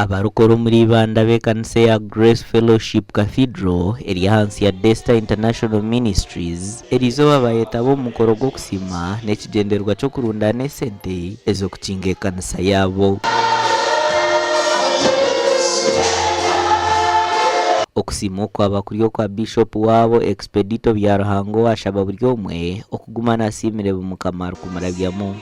abarokoro muri banda b'ekanisa ya Grace Fellowship Cathedral eri hansi ya Desta International Ministries erizoba bayetabo mukoro gwokusima n'ekigenderwa cyo kurundana esente ezokukinga ekanisa yabo. Okusima kwaba kuriyo kwa Bishop wabo Expedito bya Ruhango ashaba buri omwe okugumana asimire bumukamaru kumarabyamu.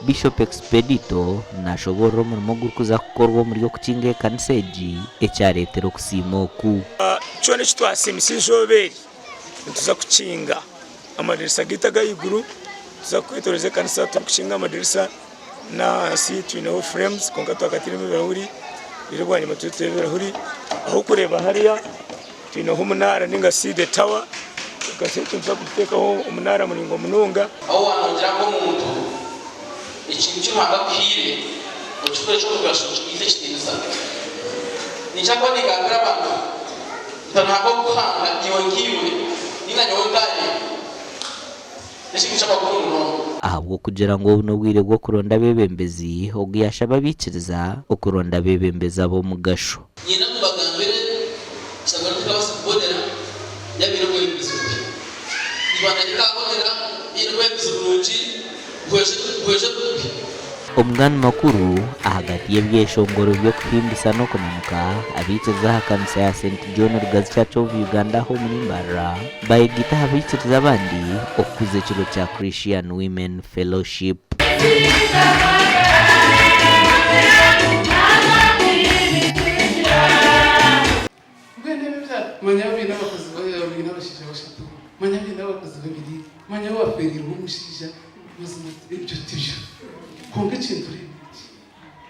Bishop Expedito nashobora umurimo gukuza kukorwa muri yo kukinga ekanisa egi ecyaretera okusima oku. Cyo ne kitwasimisa injoberi tuza kukinga amadirisa gitaga iguru tuza kwitoreza ekanisa tukukinga amadirisa na situ no frames konka twakatira ibirahuri birwanya matute ibirahuri aho kureba hariya twino humunara ninga side tower tukasetu tuza kutekaho umunara muringo mununga aho wanongera ko muntu ikintu cy'amagapire ukikore cyo kubashoje ite kitinza nichako nigabira abantu ntabwo kuhanga yongiwe ninanyo ngani ahabwo kugira ngo bunobwire bwo kuronda bebembezi ogiyasha babikiriza okuronda bebembeza abo mugasho nyina kubagambere sagara tukabasubonera yabiro bwebezi ibana ikabonera irwebezi ruji bweje omugani makuru ahagati y'ebyeshongoro byo kuhimbisa no kunamuka abikiriza hakanisa ya St John Rugazi Church of Uganda ho muri Mbarara bayigita abikiriza abandi okuze kiro cya Christian Women Fellowship. konge cinturi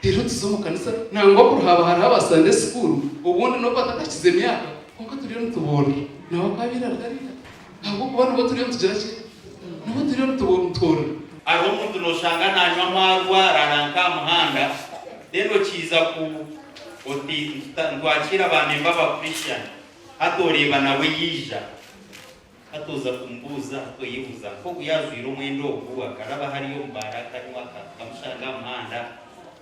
rero tuzomu kanisa nangwa kuhaba haraba Sunday school ubundi no batakakize myaka konge turiyo ntubona naho kabira rgarira ahubwo kubona bo turiyo tugeraje nabo turiyo ntubona aho umuntu noshanga nanywa marwa raranka muhanda rero kiza ku oti twakira abantu baba Christian atoreba nawe yija atoza kumbuza toyibuza ko kuyazwira umwendo kubakaraba hariyo mbaraka nyaka kamushanga muhanda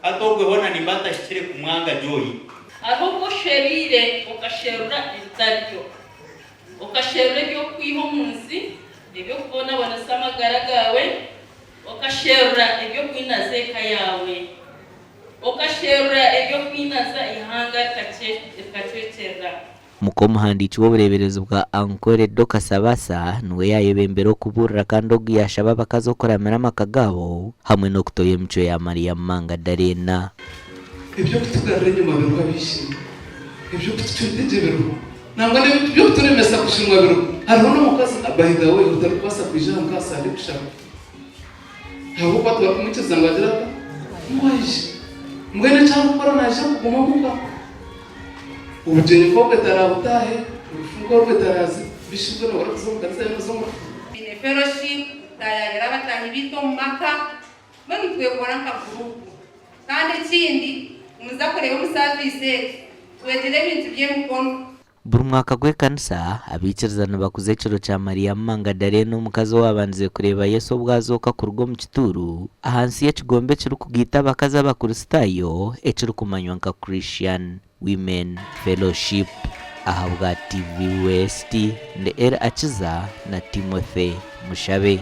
atogwe hona nimbata shikire kumwanga joyi ahubwo sherire ukasherura itaryo ukasherura byo kwiho munsi ibyo kubona banasama garagawe ukasherura ibyo kwinazeka yawe ukasherura ibyo kwinaza ihanga kacecera muko muhandiki w'ubureberezo bwa Ankore Doka Sabasa nuwe yayebembero kuburira kandi ogiyashaba bakazokora amarama kagabo hamwe no kutoye mco ya Maria Manga Darena ibyo kutugarira nyuma bero kabishimye ibyo kututegebero nangwa n'ibyo turemesa kushimwa bero hariho n'umukazi abahida we utarkwasa kwijana kasa ari kushaka habo kwatwa kumukiza ngagira mwaje mwene cyangwa ukora naje kuguma ubujeni bwo tarabutahe urufungo rwe tarazi bishizwe no barakuzo kanisa y'umuzomo ine fellowship tayagera batahi bito maka bani twekora nka group kandi kindi muzakoreba umuservice twegere ibintu bye mukono buri mwaka gw'ekanisa abikirizana bakuze kiro cya Maria Manga Darena umukazi wabanze kureba Yesu bwazoka ku rugo mu kituru ahansi y'ekigombe kiri kugita bakaza bakurusitayo ekiri kumanywa nka Christian Women Fellowship. Ahabwa TV West nde era akiza na Timothy Mushabe.